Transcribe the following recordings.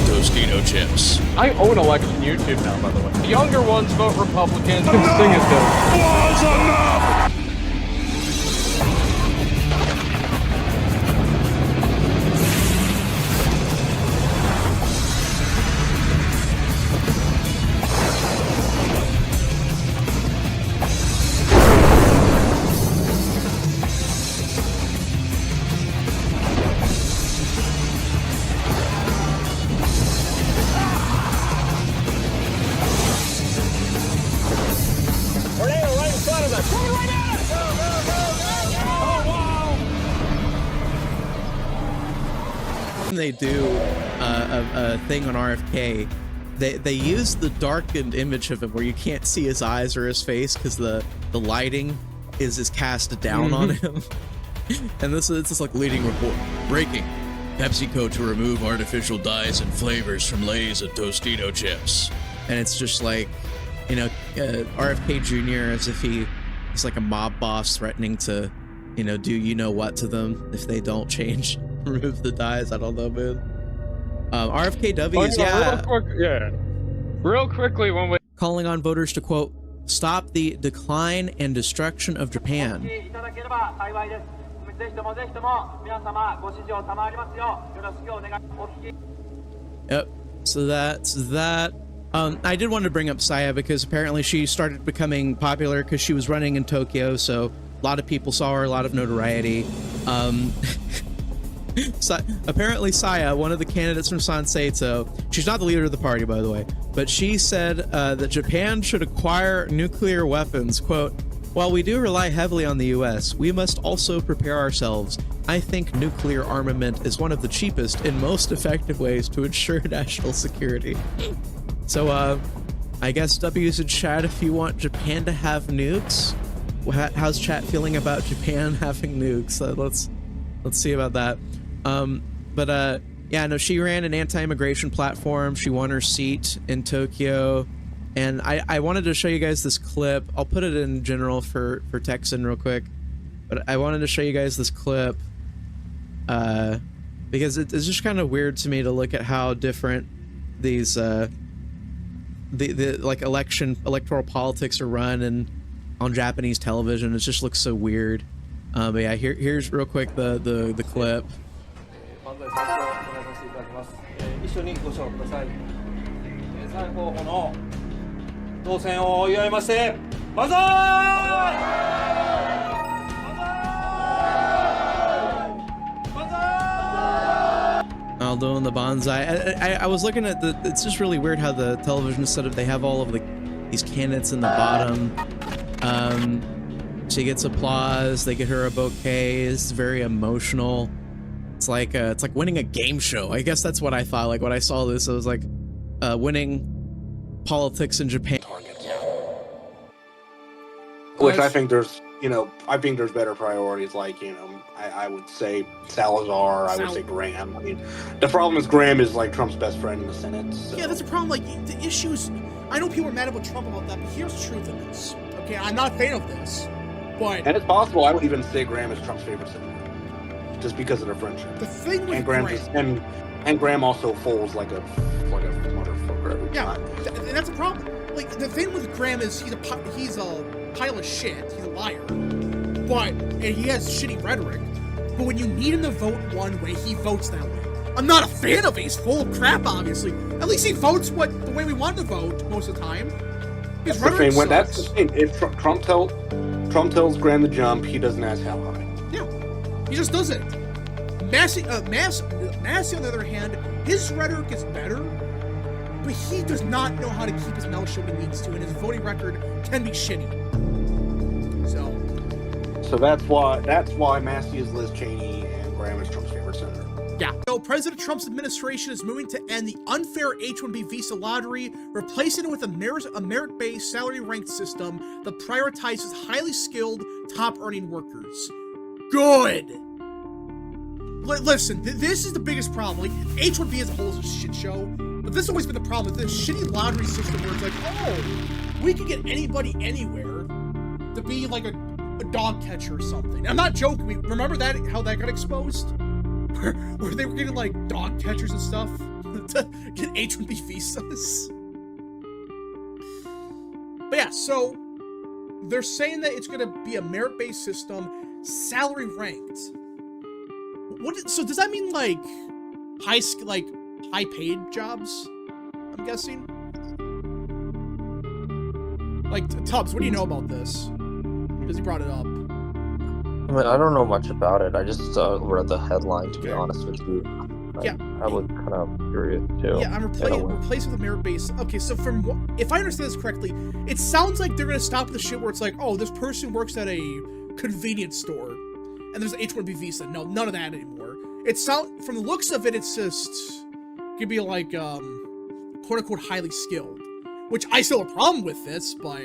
Tostito chips. I own election YouTube now, by the way. The younger ones vote Republican. Sting is good. Was enough! They do a thing on RFK, they use the darkened image of him where you can't see his eyes or his face because the lighting is cast down on him. And this is like leading report. Breaking. PepsiCo to remove artificial dyes and flavors from Lay's and Tostito chips. And it's just like, you know, RFK Jr. as if he's like a mob boss threatening to, you know, do you know what to them if they don't change. Remove the dyes. I don't know, man. RFKW, Real quickly, when we calling on voters to quote, stop the decline and destruction of Japan. Yep. So that's that. I did want to bring up Saya because apparently she started becoming popular because she was running in Tokyo, so a lot of people saw her, a lot of notoriety. So, apparently Saya, one of the candidates from Sanseito, she's not the leader of the party, by the way, but she said that Japan should acquire nuclear weapons. Quote, while we do rely heavily on the US, we must also prepare ourselves. I think nuclear armament is one of the cheapest and most effective ways to ensure national security. So, I guess W's in chat if you want Japan to have nukes. How's chat feeling about Japan having nukes? Let's see about that. Yeah, no, she ran an anti-immigration platform. She won her seat in Tokyo. And I wanted to show you guys this clip. I'll put it in general for Texan real quick. But I wanted to show you guys this clip. Because it's just kind of weird to me to look at how different these, the like electoral politics are run and on Japanese television. It just looks so weird. But yeah, here's real quick the clip. 一緒にご賞ください。最高峰の当選を祝いまして、万歳！ I'll doing the bonsai. I was looking at it's just really weird how the television is set up. They have all of these candidates in the bottom. She gets applause. They get her a bouquet. It's very emotional. It's like winning a game show. I guess that's what I thought. Like when I saw this, I was like, winning politics in Japan. Which I think there's, you know, I think there's better priorities. Like, you know, I would say Salazar. I would say Graham. I mean, the problem is Graham is like Trump's best friend in the Senate. So. Yeah, that's a problem. Like the issues. I know people are mad about Trump about that, but here's the truth in this. Okay, I'm not a fan of this, but and it's possible I would even say Graham is Trump's favorite senator. Just because of their friendship. The thing with and Graham also folds like a motherfucker every time. Yeah, and that's a problem. Like the thing with Graham is he's a pile of shit. He's a liar, and he has shitty rhetoric. But when you need him to vote one way, he votes that way. I'm not a fan of it. He's full of crap, obviously. At least he votes the way we want to vote most of the time. His rhetoric sucks. That's the thing. If Trump tells Graham to jump, he doesn't ask how high. Yeah. He just doesn't. Massey, on the other hand, his rhetoric is better, but he does not know how to keep his mouth shut when he needs to, and his voting record can be shitty. So that's why Massey is Liz Cheney and Graham is Trump's favorite senator. Yeah. So President Trump's administration is moving to end the unfair H-1B visa lottery, replacing it with a merit-based salary-ranked system that prioritizes highly skilled, top-earning workers. Good! Listen, this is the biggest problem. Like, H-1B as a whole is a shit show, but this has always been the problem, this shitty lottery system where it's like, oh, we can get anybody anywhere to be like a dog catcher or something. I'm not joking. Remember how that got exposed? where they were getting like dog catchers and stuff to get H-1B visas. But yeah, so they're saying that it's gonna be a merit-based system, salary ranked. So does that mean like high paid jobs? I'm guessing. Like Tubbs, what do you know about this? Because he brought it up. I mean, I don't know much about it. I just read the headline, to be honest with you. Yeah. I was kind of curious, too. Yeah, I'm replaced with a merit base. Okay, so if I understand this correctly, it sounds like they're going to stop the shit where it's like, oh, this person works at a convenience store, and there's an H-1B visa. No, none of that anymore. From the looks of it, it's just going to be like, quote-unquote, highly skilled. Which I still have a problem with this, but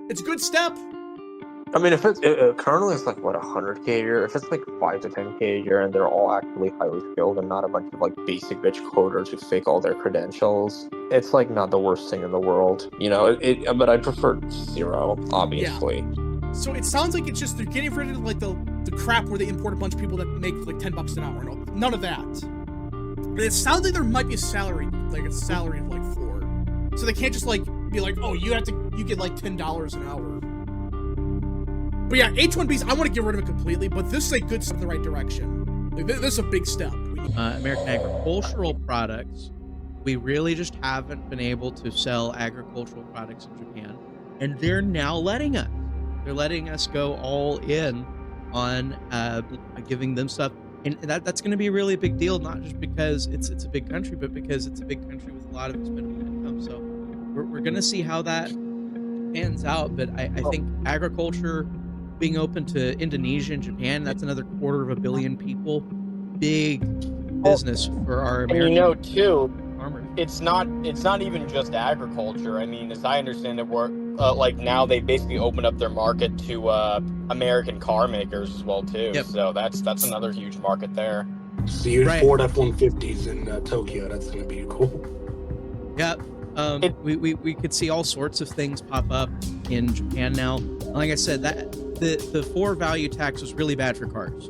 it's a good step. I mean, if it's currently it's like what 100K a year. If it's like 5 to 10K a year, and they're all actually highly skilled and not a bunch of like basic bitch coders who fake all their credentials, it's like not the worst thing in the world, you know. But I prefer 0, obviously. Yeah. So it sounds like it's just they're getting rid of like the crap where they import a bunch of people that make like $10 an hour. No, none of that. And it sounds like there might be a salary like floor, so they can't just like be like, oh, you get like $10 an hour. But yeah, H-1Bs, I want to get rid of it completely, but this is a good step in the right direction. Like, this is a big step. American agricultural products, we really just haven't been able to sell agricultural products in Japan, and they're now letting us. They're letting us go all in on giving them stuff, and that's going to be a really big deal, not just because it's a big country, but because it's a big country with a lot of expendable income. So we're going to see how that pans out, but I think agriculture being open to Indonesia and Japan, that's another 250 million people. Big business for our American. And you know, too, farmers. it's not even just agriculture. I mean, as I understand it, we're like now they basically opened up their market to American car makers as well too. Yep. So that's another huge market there. So you Right. Ford F-150s in Tokyo. That's going to be cool. Yep. We could see all sorts of things pop up in Japan now. Like I said, that the 4 value tax was really bad for cars.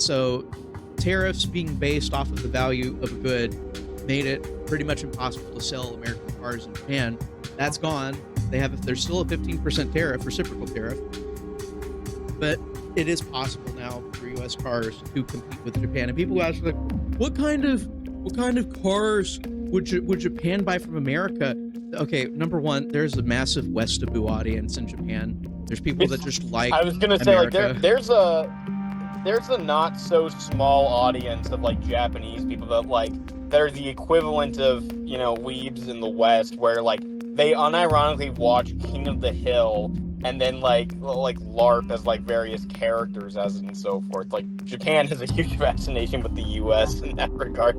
So tariffs being based off of the value of a good made it pretty much impossible to sell American cars in Japan. That's gone. There's still a 15% tariff, reciprocal tariff, but it is possible now for U.S. cars to compete with Japan. And people ask like, what kind of cars would Japan buy from America? Okay, number one, there's a massive Westabu audience in Japan. There's people that just like I was gonna say America. like there's a not so small audience of like Japanese people that are the equivalent of, you know, weebs in the West, where like they unironically watch King of the Hill and then like LARP as like various characters as and so forth. Like Japan has a huge fascination with the US in that regard.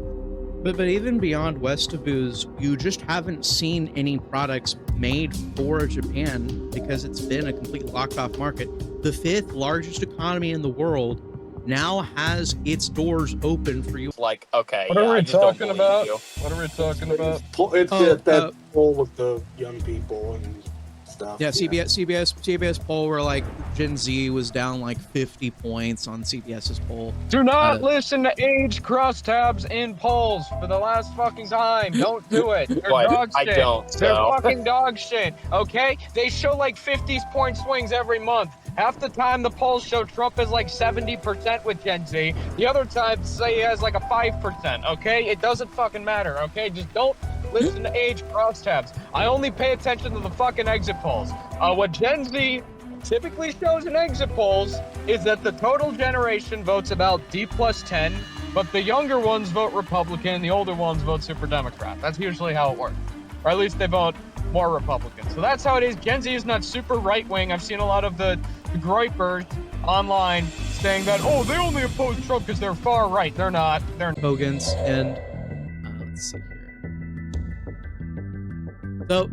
But even beyond Westaboo's, you just haven't seen any products made for Japan because it's been a complete locked off market. The 5th largest economy in the world now has its doors open for you. Like, okay, What are we I just don't talking believe about? you. What are we talking about? It's Oh, that poll with the young people and stuff. Yeah, CBS poll where like Gen Z was down like 50 points on CBS's poll. Do not listen to age crosstabs in polls for the last fucking time. Don't do it. They're But dog I shit. don't, They're so. fucking dog shit. Okay? They show like 50 point swings every month. Half the time the polls show Trump is like 70% with Gen Z. The other time say he has like a 5%. Okay? It doesn't fucking matter. Okay? Just don't listen to age crosstabs. I only pay attention to the fucking exit polls. What Gen Z typically shows in exit polls is that the total generation votes about D plus 10, but the younger ones vote Republican, the older ones vote Super Democrat. That's usually how it works. Or at least they vote more Republican. So that's how it is. Gen Z is not super right-wing. I've seen a lot of the groypers online saying that, oh, they only oppose Trump because they're far right. They're not. They're Hogan's and let's see here. So,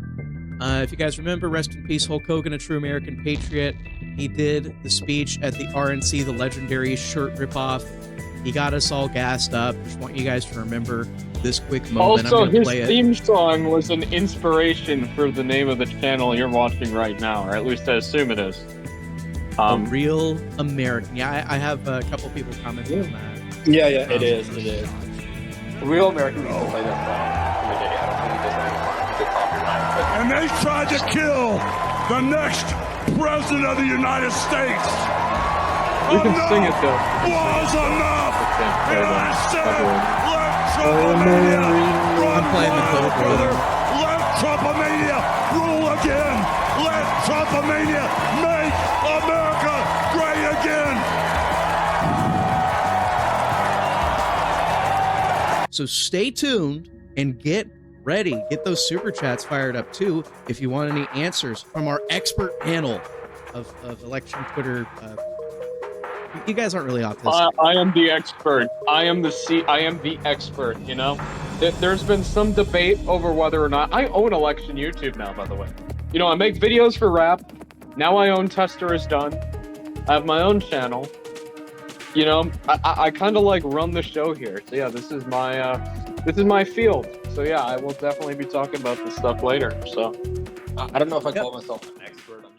if you guys remember, rest in peace, Hulk Hogan, a true American patriot. He did the speech at the RNC, the legendary shirt ripoff. He got us all gassed up. Just want you guys to remember this quick moment. Also, I'm gonna his play it. theme song was an inspiration for the name of the channel you're watching right now, or at least I assume it is. A real American. Yeah, I have a couple people commenting on that. Yeah, it is. Real Americans used to play that song every day. I don't think it does anymore because of copyright. But And they tried to kill the next president of the United States. You can sing it though. Was enough. Okay, And I said, let Trumpomania I'm playing the run, clip. brother. Let Trumpomania rule again. Let Trumpomania make America great again. So stay tuned and get ready. Get those super chats fired up too if you want any answers from our expert panel of election Twitter. You guys aren't really off this. I am the expert. I am the expert. You know, there's been some debate over whether or not I own election YouTube now. By the way, you know, I make videos for rap. Now I own Tester is Done. I have my own channel. You know, I kind of like run the show here. So yeah, this is my field. So yeah, I will definitely be talking about this stuff later. So I don't know if I call myself an expert. I'm